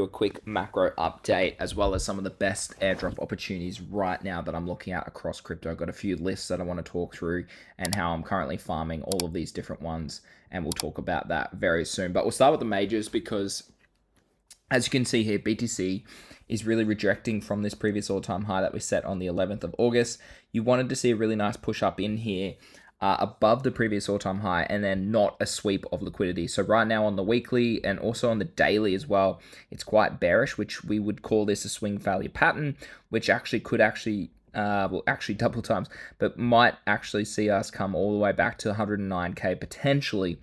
A quick macro update as well as some of the best airdrop opportunities right now that I'm looking at across crypto. I've got a few lists that I want to talk through and how I'm currently farming all of these different ones, and we'll talk about that very soon. But we'll start with the majors because, as you can see here, BTC is really rejecting from this previous all-time high that we set on the 11th of August. You wanted to see a really nice push up in here above the previous all-time high, and then not a sweep of liquidity. So right now on the weekly and also on the daily as well, it's quite bearish, which we would call this a swing failure pattern, which could double times, but might actually see us come all the way back to 109k potentially.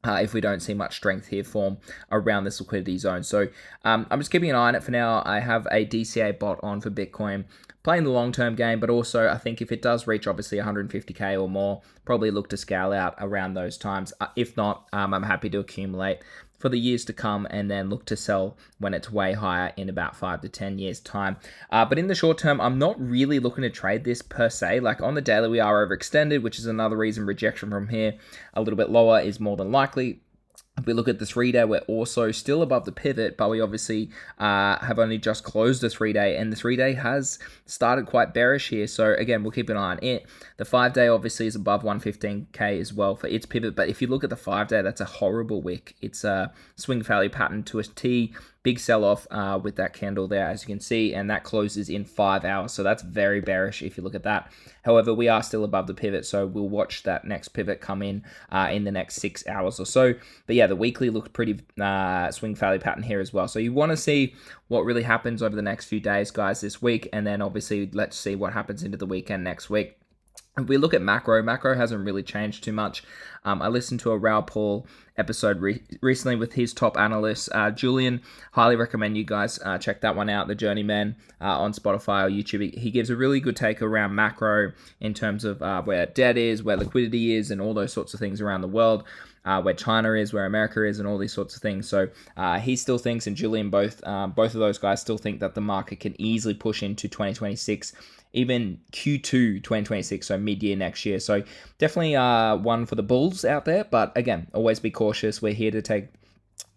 If we don't see much strength here form around this liquidity zone. So I'm just keeping an eye on it for now. I have a DCA bot on for Bitcoin, playing the long-term game, but also I think if it does reach obviously 150k or more, probably look to scale out around those times. If not, I'm happy to accumulate for the years to come and then look to sell when it's way higher in about 5 to 10 years time. But in the short term, I'm not really looking to trade this per se. Like on the daily, we are overextended, which is another reason rejection from here a little bit lower is more than likely. If we look at the 3-day, we're also still above the pivot, but we obviously have only just closed the 3-day, and the 3-day has started quite bearish here. So again, we'll keep an eye on it. The 5-day obviously is above 115k as well for its pivot, but if you look at the 5-day, that's a horrible wick. It's a swing failure pattern to a T. Big sell-off with that candle there, as you can see, and that closes in 5 hours. So that's very bearish if you look at that. However, we are still above the pivot, so we'll watch that next pivot come in the next 6 hours or so. But yeah, the weekly looked pretty swing failure pattern here as well. So you want to see what really happens over the next few days, guys, this week, and then obviously let's see what happens into the weekend next week. If we look at macro hasn't really changed too much. I listened to a Raoul Paul episode recently with his top analyst, Julian. Highly recommend you guys check that one out, The Journeyman, on Spotify or YouTube. He gives a really good take around macro in terms of where debt is, where liquidity is, and all those sorts of things around the world. Where China is, where America is, and all these sorts of things. So he still thinks, and Julian, both of those guys still think that the market can easily push into 2026, even Q2 2026, so mid-year next year. So definitely one for the bulls out there. But again, always be cautious. We're here to take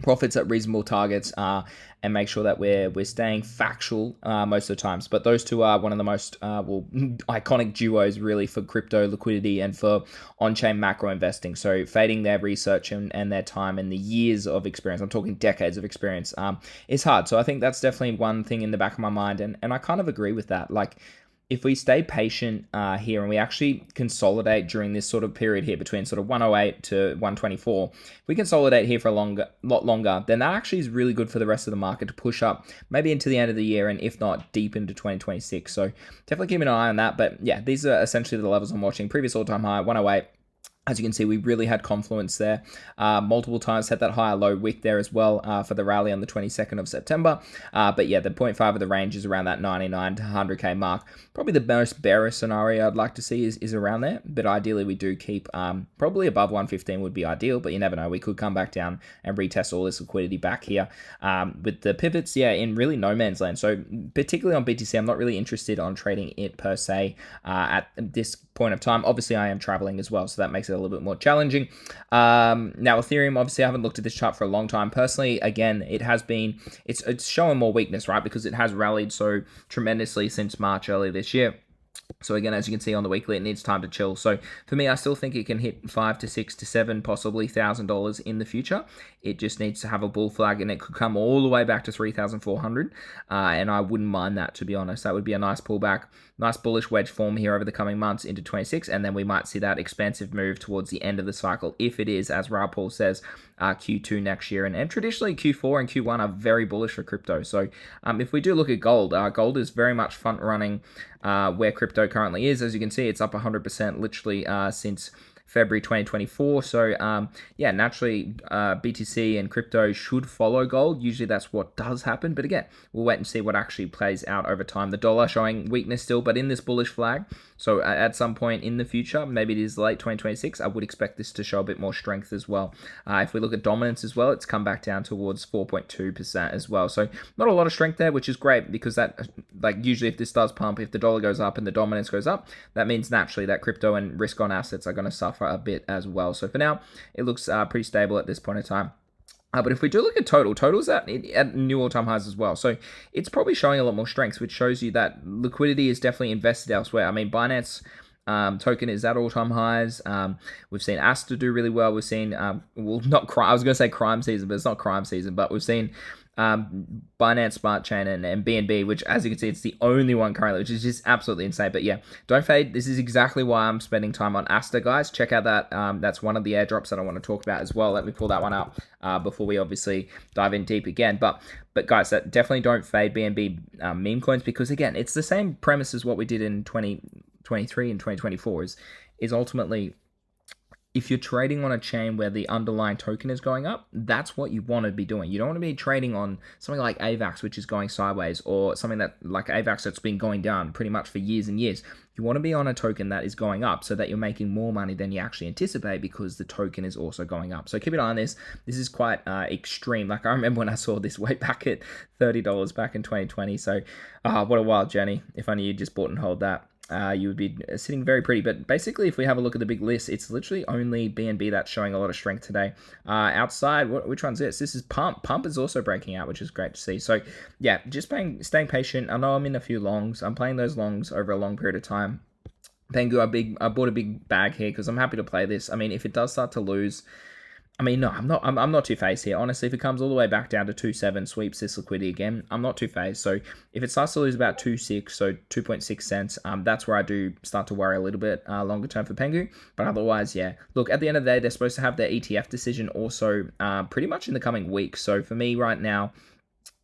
profits at reasonable targets and make sure that we're staying factual most of the times. But those two are one of the most iconic duos really for crypto liquidity and for on-chain macro investing. So fading their research and their time and the years of experience, I'm talking decades of experience, is hard. So I think that's definitely one thing in the back of my mind, and I kind of agree with that. Like, if we stay patient here and we actually consolidate during this sort of period here between sort of 108 to 124, if we consolidate here for a lot longer, then that actually is really good for the rest of the market to push up maybe into the end of the year, and if not, deep into 2026. So definitely keep an eye on that. But yeah, these are essentially the levels I'm watching. Previous all-time high, 108. As you can see, we really had confluence there. Multiple times had that higher low wick there as well for the rally on the 22nd of September. But yeah, the 0.5 of the range is around that 99 to 100k mark. Probably the most bearish scenario I'd like to see is around there. But ideally, we do keep probably above 115 would be ideal. But you never know. We could come back down and retest all this liquidity back here. With the pivots, yeah, in really no man's land. So particularly on BTC, I'm not really interested on trading it per se at this point of time. Obviously, I am traveling as well, so that makes it a little bit more challenging. Now, Ethereum, obviously, I haven't looked at this chart for a long time. Personally, again, it's showing more weakness, right? Because it has rallied so tremendously since March earlier this year. So again, as you can see on the weekly, it needs time to chill. So for me, I still think it can hit 5 to 6 to 7, possibly $1,000 in the future. It just needs to have a bull flag, and it could come all the way back to 3,400. And I wouldn't mind that, to be honest. That would be a nice pullback, nice bullish wedge form here over the coming months into 26, and then we might see that expansive move towards the end of the cycle if it is, as Raoul Paul says, Q2 next year. And traditionally, Q4 and Q1 are very bullish for crypto. So if we do look at gold, gold is very much front running where crypto currently is. As you can see, it's up 100% literally since February 2024. So yeah, naturally BTC and crypto should follow gold. Usually that's what does happen. But again, we'll wait and see what actually plays out over time. The dollar showing weakness still, but in this bullish flag. So at some point in the future, maybe it is late 2026, I would expect this to show a bit more strength as well. If we look at dominance as well, it's come back down towards 4.2% as well. So not a lot of strength there, which is great because that, like usually if this does pump, if the dollar goes up and the dominance goes up, that means naturally that crypto and risk on assets are going to suffer a bit as well. So for now, it looks pretty stable at this point in time. But if we do look at total's at new all-time highs as well. So it's probably showing a lot more strength, which shows you that liquidity is definitely invested elsewhere. I mean, Binance token is at all-time highs. We've seen Aster do really well. We've seen, well, not crime. I was going to say crime season, but it's not crime season. But we've seen Binance Smart Chain and BNB, which, as you can see, it's the only one currently, which is just absolutely insane. But yeah, don't fade. This is exactly why I'm spending time on Aster, guys. Check out that. That's one of the airdrops that I want to talk about as well. Let me pull that one up before we obviously dive in deep again. But guys, that definitely don't fade BNB meme coins, because again, it's the same premise as what we did in 2023 and 2024. Is ultimately, if you're trading on a chain where the underlying token is going up, that's what you want to be doing. You don't want to be trading on something like AVAX, which is going sideways, or something that like AVAX that's been going down pretty much for years and years. You want to be on a token that is going up so that you're making more money than you actually anticipate, because the token is also going up. So keep an eye on this. This is quite extreme. Like, I remember when I saw this way back at $30 back in 2020. So what a wild journey. If only you just bought and hold that. You would be sitting very pretty. But basically, if we have a look at the big list, it's literally only BNB that's showing a lot of strength today. Outside, which one's this? This is Pump. Pump is also breaking out, which is great to see. So yeah, just staying patient. I know I'm in a few longs. I'm playing those longs over a long period of time. Pengu, I bought a big bag here because I'm happy to play this. I mean, if it does start to lose, I mean, no, I'm not too phased here. Honestly, if it comes all the way back down to 2.7, sweeps this liquidity again, I'm not too phased. So if it starts to lose about 2.6, so 2.6 cents, that's where I do start to worry a little bit longer term for Pengu. But otherwise, yeah. Look, at the end of the day, they're supposed to have their ETF decision also pretty much in the coming week. So for me right now,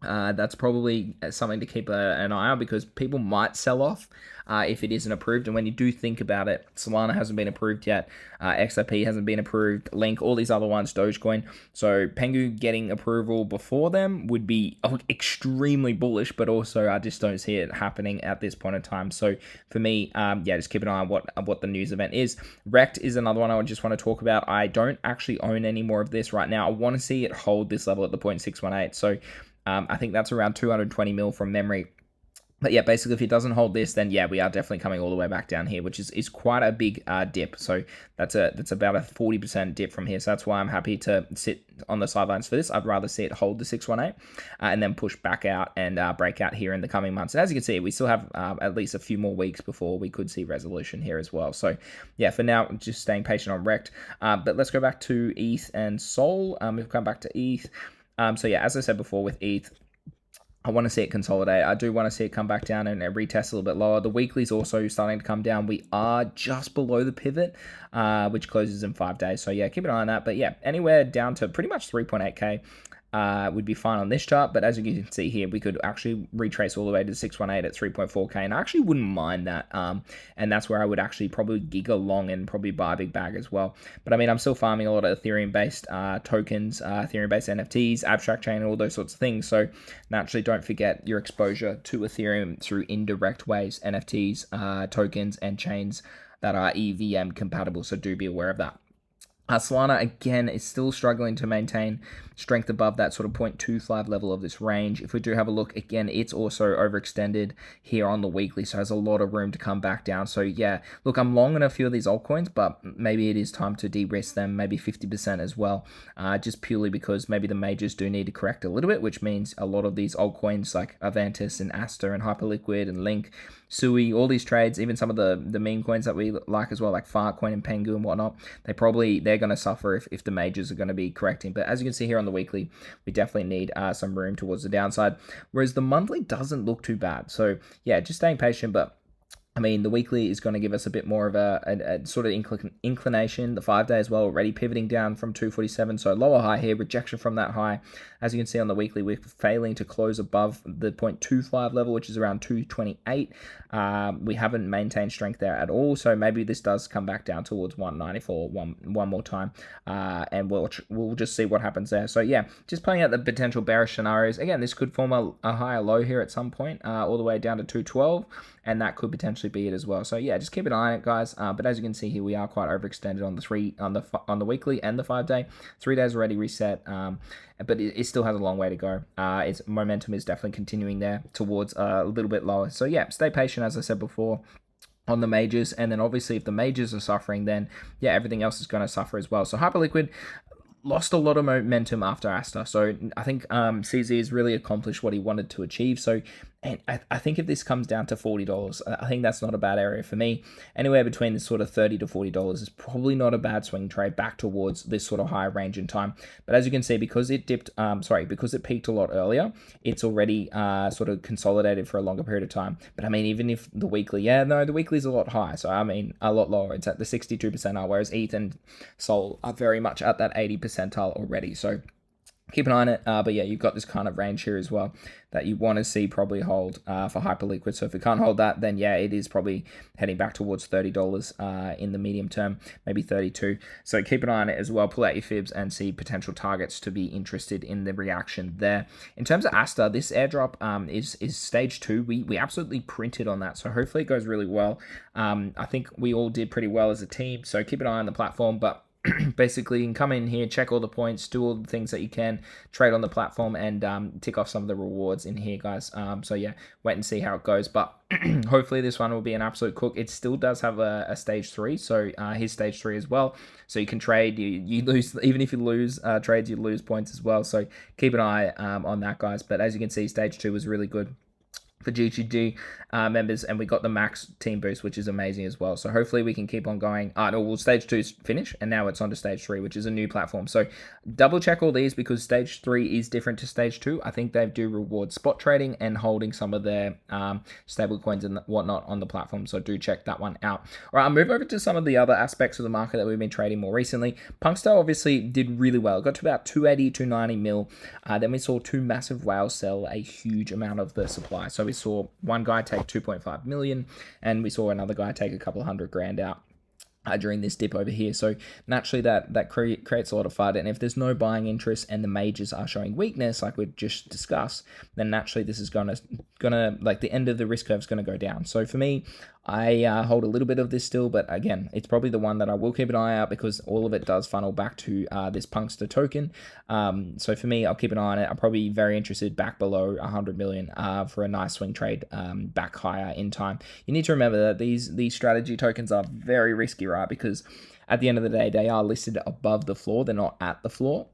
that's probably something to keep an eye on, because people might sell off if it isn't approved. And when you do think about it, Solana hasn't been approved yet, XRP hasn't been approved, Link, all these other ones, Dogecoin. So Pengu getting approval before them would be extremely bullish, but also I just don't see it happening at this point in time. So for me, yeah, just keep an eye on what the news event is. REKT is another one I just want to talk about. I don't actually own any more of this right now. I want to see it hold this level at the 0.618. So I think that's around 220 mil from memory. But yeah, basically, if it doesn't hold this, then yeah, we are definitely coming all the way back down here, which is quite a big dip. So that's about a 40% dip from here. So that's why I'm happy to sit on the sidelines for this. I'd rather see it hold the 618 and then push back out and break out here in the coming months. And as you can see, we still have at least a few more weeks before we could see resolution here as well. So yeah, for now, just staying patient on REKT. But let's go back to ETH and Sol. We've come back to ETH. So yeah, as I said before with ETH, I want to see it consolidate. I do want to see it come back down and retest a little bit lower. The weekly's also starting to come down. We are just below the pivot, which closes in 5 days. So yeah, keep an eye on that. But yeah, anywhere down to pretty much 3.8K. Would be fine on this chart, but as you can see here, we could actually retrace all the way to 618 at 3.4K, and I actually wouldn't mind that, and that's where I would actually probably gig along and probably buy a big bag as well. But I mean, I'm still farming a lot of Ethereum-based tokens, Ethereum-based NFTs, abstract chain, and all those sorts of things, so naturally don't forget your exposure to Ethereum through indirect ways, NFTs, tokens, and chains that are EVM compatible, so do be aware of that. Solana, again, is still struggling to maintain strength above that sort of 0.25 level of this range. If we do have a look, again, it's also overextended here on the weekly, so has a lot of room to come back down. So yeah, look, I'm long on a few of these altcoins, but maybe it is time to de-risk them, maybe 50% as well, just purely because maybe the majors do need to correct a little bit, which means a lot of these altcoins like Aventus and Aster and Hyperliquid and Link, Sui, all these trades, even some of the meme coins that we like as well, like Farcoin and Pengu and whatnot, they're going to suffer if the majors are going to be correcting. But as you can see here on the weekly, we definitely need some room towards the downside, whereas the monthly doesn't look too bad. So yeah, just staying patient, but I mean, the weekly is going to give us a bit more of a sort of inclination. The 5 day as well, already pivoting down from 247. So lower high here, rejection from that high. As you can see on the weekly, we're failing to close above the 0.25 level, which is around 228. We haven't maintained strength there at all. So maybe this does come back down towards 194 one more time. And we'll just see what happens there. So yeah, just playing out the potential bearish scenarios. Again, this could form a higher low here at some point, all the way down to 212. And that could potentially be it as well. So yeah, just keep an eye on it, guys. But as you can see here, we are quite overextended on the weekly and the 5 day. 3 days already reset, but it still has a long way to go. Its momentum is definitely continuing there towards a little bit lower. So yeah, stay patient, as I said before, on the majors, and then obviously if the majors are suffering, then yeah, everything else is going to suffer as well. So Hyperliquid, lost a lot of momentum after Aster. So I think CZ has really accomplished what he wanted to achieve. So, and I think if this comes down to $40, I think that's not a bad area for me. Anywhere between this sort of $30 to $40 is probably not a bad swing trade back towards this sort of higher range in time. But as you can see, because it dipped, because it peaked a lot earlier, it's already sort of consolidated for a longer period of time. But I mean, even if the weekly, the weekly is a lot higher. So I mean, a lot lower. It's at the 62 percentile, whereas ETH and Sol are very much at that 80 percentile already. So keep an eye on it. But yeah, you've got this kind of range here as well that you want to see probably hold for Hyperliquid. So if it can't hold that, then yeah, it is probably heading back towards $30 in the medium term, maybe 32. So keep an eye on it as well. Pull out your fibs and see potential targets to be interested in the reaction there. In terms of Aster, this airdrop is stage 2. We absolutely printed on that. So hopefully it goes really well. I think we all did pretty well as a team. So keep an eye on the platform, but basically you can come in here, check all the points, do all the things that you can, trade on the platform, and tick off some of the rewards in here, guys. So yeah, wait and see how it goes, but hopefully this one will be an absolute cook. It still does have a stage 3, so here's stage 3 as well. So you can trade, you lose, even if you lose trades, you lose points as well. So keep an eye on that, guys. But as you can see, stage 2 was really good for GGG members, and we got the max team boost, which is amazing as well. So hopefully we can keep on going. Stage 2's finished, and now it's on to stage 3, which is a new platform. So double check all these, because stage 3 is different to stage 2. I think they do reward spot trading and holding some of their stable coins and whatnot on the platform. So do check that one out. All right, I'll move over to some of the other aspects of the market that we've been trading more recently. Punkster obviously did really well. It got to about 280, 290 mil. Then we saw two massive whales sell a huge amount of the supply. So we saw one guy take 2.5 million, and we saw another guy take a couple of $100,000 out during this dip over here. So naturally that creates a lot of FUD, and if there's no buying interest and the majors are showing weakness like we just discussed, then naturally this is gonna like the end of the risk curve is gonna go down. So for me, I hold a little bit of this still, but again, it's probably the one that I will keep an eye out, because all of it does funnel back to this Punkster token. So for me, I'll keep an eye on it. I'm probably very interested back below 100 million for a nice swing trade back higher in time. You need to remember that these strategy tokens are very risky, right? Because at the end of the day, they are listed above the floor. They're not at the floor.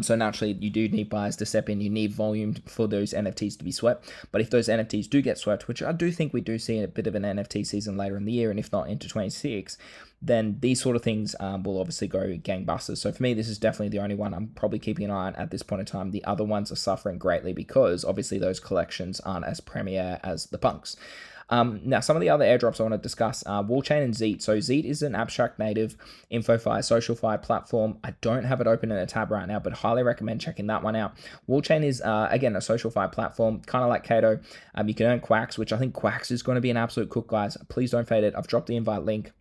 So naturally, you do need buyers to step in. You need volume for those NFTs to be swept. But if those NFTs do get swept, which I do think we do see a bit of an NFT season later in the year, and if not into 26, then these sort of things will obviously go gangbusters. So for me, this is definitely the only one I'm probably keeping an eye on at this point in time. The other ones are suffering greatly because obviously those collections aren't as premier as the punks. Now, some of the other airdrops I want to discuss are Wallchain and Xeet. So Xeet is an abstract native InfoFi, SocialFi platform. I don't have it open in a tab right now, but highly recommend checking that one out. Wallchain is, again, a SocialFi platform, kind of like Cato. You can earn Quacks, which I think Quacks is going to be an absolute cook, guys. Please don't fade it. I've dropped the invite link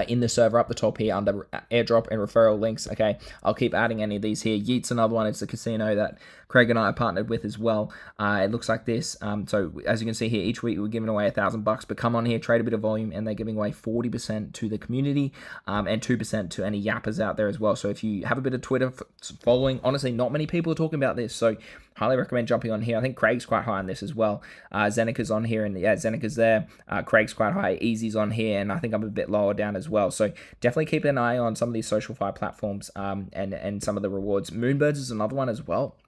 in the server up the top here under airdrop and referral links. Okay, I'll keep adding any of these here. Yeet's another one. It's a casino that Craig and I are partnered with as well. It looks like this. So as you can see here, each week we're giving away $1,000, but come on here, trade a bit of volume, and they're giving away 40% to the community and 2% to any yappers out there as well. So if you have a bit of Twitter following, honestly, not many people are talking about this. So highly recommend jumping on here. I think Craig's quite high on this as well. Zenika's on here, and yeah, Zenika's there. Craig's quite high. Easy's on here, and I think I'm a bit lower down as well. So definitely keep an eye on some of these SocialFi platforms and some of the rewards. Moonbirds is another one as well.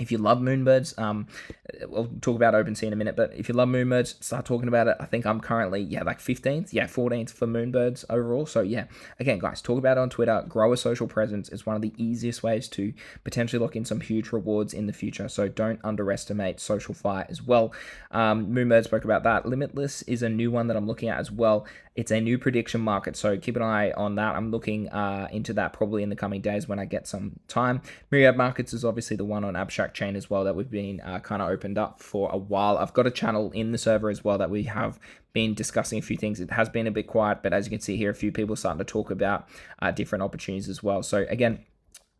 If you love Moonbirds, we'll talk about Opensea in a minute, but if you love Moonbirds, start talking about it. I think I'm currently, like 15th, 14th for Moonbirds overall. So yeah, again, guys, talk about it on Twitter. Grow a social presence is one of the easiest ways to potentially lock in some huge rewards in the future. So don't underestimate SocialFi as well. Moonbird spoke about that. Limitless is a new one that I'm looking at as well. It's a new prediction market, so keep an eye on that. I'm looking into that probably in the coming days when I get some time. Myriad Markets is obviously the one on Abstract Chain as well that we've been kind of opened up for a while. I've got a channel in the server as well that we have been discussing a few things. It has been a bit quiet, but as you can see here, a few people starting to talk about different opportunities as well. So again,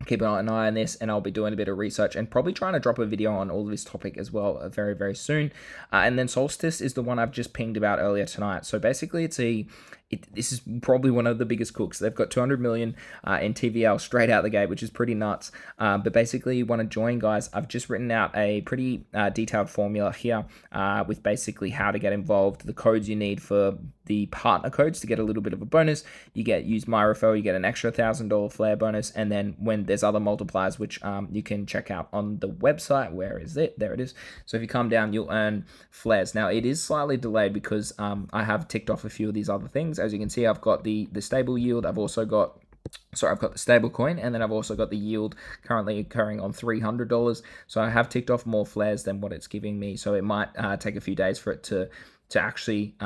keep an eye on this, and I'll be doing a bit of research and probably trying to drop a video on all of this topic as well very, very soon. And then Solstice is the one I've just pinged about earlier tonight. So basically this is probably one of the biggest cooks. They've got 200 million in TVL straight out the gate, which is pretty nuts. But basically, you want to join, guys. I've just written out a pretty detailed formula here with basically how to get involved, the codes you need for the partner codes to get a little bit of a bonus. Use my referral, you get an extra $1,000 flare bonus, and then when there's other multipliers which you can check out on the website. Where is it? There it is. So if you come down, you'll earn flares. Now it is slightly delayed because I have ticked off a few of these other things. As you can see, I've got the stable yield. I've got the stable coin, and then I've also got the yield currently occurring on $300. So I have ticked off more flares than what it's giving me. So it might take a few days for it to actually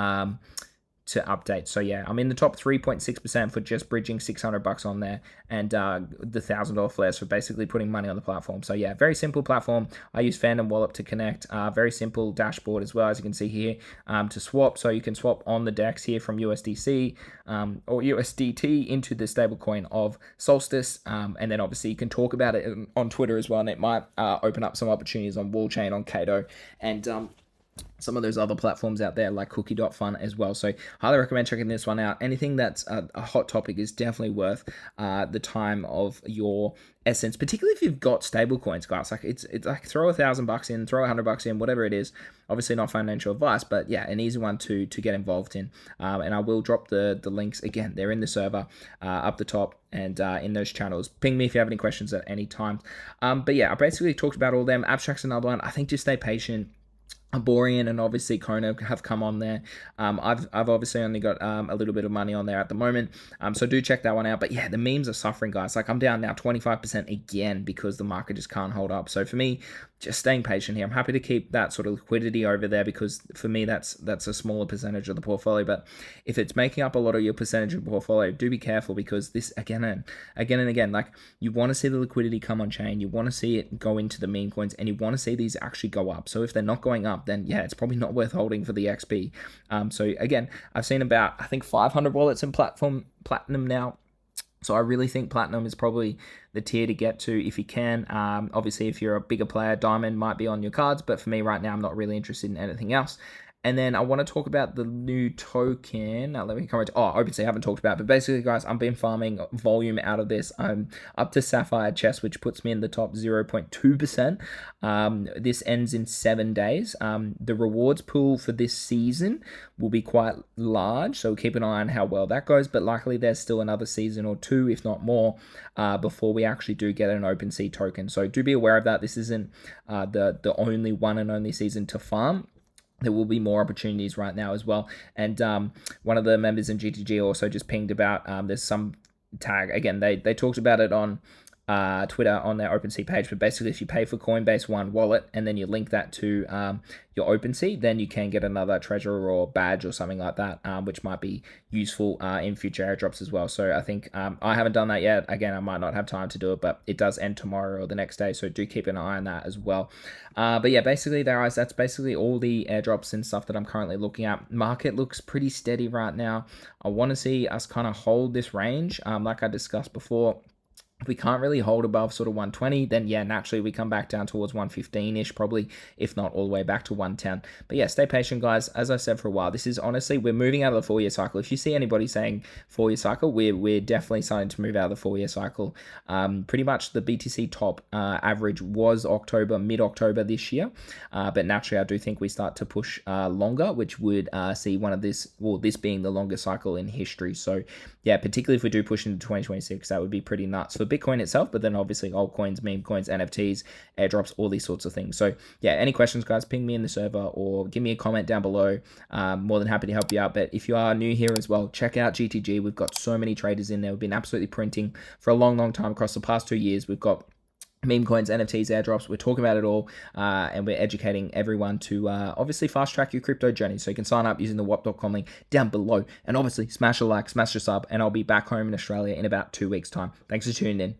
to update. So yeah, I'm in the top 3.6% for just bridging $600 on there, and the $1,000 flares for basically putting money on the platform. So yeah, very simple platform. I use Phantom Wallet to connect. Very simple dashboard as well, as you can see here, to swap. So you can swap on the DEX here from USDC or USDT into the stablecoin of Solstice, and then obviously you can talk about it on Twitter as well, and it might open up some opportunities on Wallchain, on Kato, and some of those other platforms out there like Cookie.fun as well. So highly recommend checking this one out. Anything that's a hot topic is definitely worth the time of your essence, particularly if you've got stable coins, guys. Like it's like throw $1,000 in, throw $100 in, whatever it is. Obviously not financial advice, but yeah, an easy one to get involved in. And I will drop the links again. They're in the server up the top and in those channels. Ping me if you have any questions at any time. But yeah, I basically talked about all them. Abstract's another one. I think just stay patient. Borean and obviously Kona have come on there. I've obviously only got a little bit of money on there at the moment, so do check that one out. But yeah, the memes are suffering, guys. Like I'm down now 25% again because the market just can't hold up. So for me, just staying patient here. I'm happy to keep that sort of liquidity over there because for me that's a smaller percentage of the portfolio. But if it's making up a lot of your percentage of the portfolio, do be careful because this again and again, like you want to see the liquidity come on chain, you want to see it go into the meme coins, and you want to see these actually go up. So if they're not going up, then yeah, it's probably not worth holding for the XP. So again, I've seen about, I think 500 wallets in platinum now. So I really think platinum is probably the tier to get to if you can. Obviously, if you're a bigger player, diamond might be on your cards. But for me right now, I'm not really interested in anything else. And then I want to talk about the new token. Now, let me come right to, Opensea I haven't talked about. But basically, guys, I've been farming volume out of this. I'm up to Sapphire Chest, which puts me in the top 0.2%. This ends in 7 days. The rewards pool for this season will be quite large. So keep an eye on how well that goes. But likely there's still another season or two, if not more, before we actually do get an Opensea token. So do be aware of that. This isn't the only one and only season to farm. There will be more opportunities right now as well. And one of the members in GTG also just pinged about there's some tag. Again, they talked about it on Twitter on their Opensea page. But basically, if you pay for Coinbase One wallet and then you link that to your Opensea, then you can get another treasure or badge or something like that, which might be useful in future airdrops as well. So I think I haven't done that yet. Again, I might not have time to do it, but it does end tomorrow or the next day. So do keep an eye on that as well. But yeah, basically, that's basically all the airdrops and stuff that I'm currently looking at. Market looks pretty steady right now. I want to see us kind of hold this range, like I discussed before. If we can't really hold above sort of 120, then yeah, naturally we come back down towards 115-ish probably, if not all the way back to 110. But yeah, stay patient, guys. As I said for a while, this is honestly, we're moving out of the 4-year cycle. If you see anybody saying 4-year cycle, we're definitely starting to move out of the 4-year cycle. Pretty much the BTC top average was mid-October this year. But naturally, I do think we start to push longer, which would see this being the longest cycle in history. So yeah, particularly if we do push into 2026, that would be pretty nuts for Bitcoin itself, but then obviously altcoins, meme coins, NFTs, airdrops, all these sorts of things. So yeah, any questions, guys, ping me in the server or give me a comment down below. More than happy to help you out. But if you are new here as well, check out GTG. We've got so many traders in there. We've been absolutely printing for a long time across the past 2 years. We've got meme coins, NFTs, airdrops. We're talking about it all, and we're educating everyone to obviously fast track your crypto journey. So you can sign up using the wap.com link down below, and obviously smash a like, smash a sub, and I'll be back home in Australia in about 2 weeks' time. Thanks for tuning in.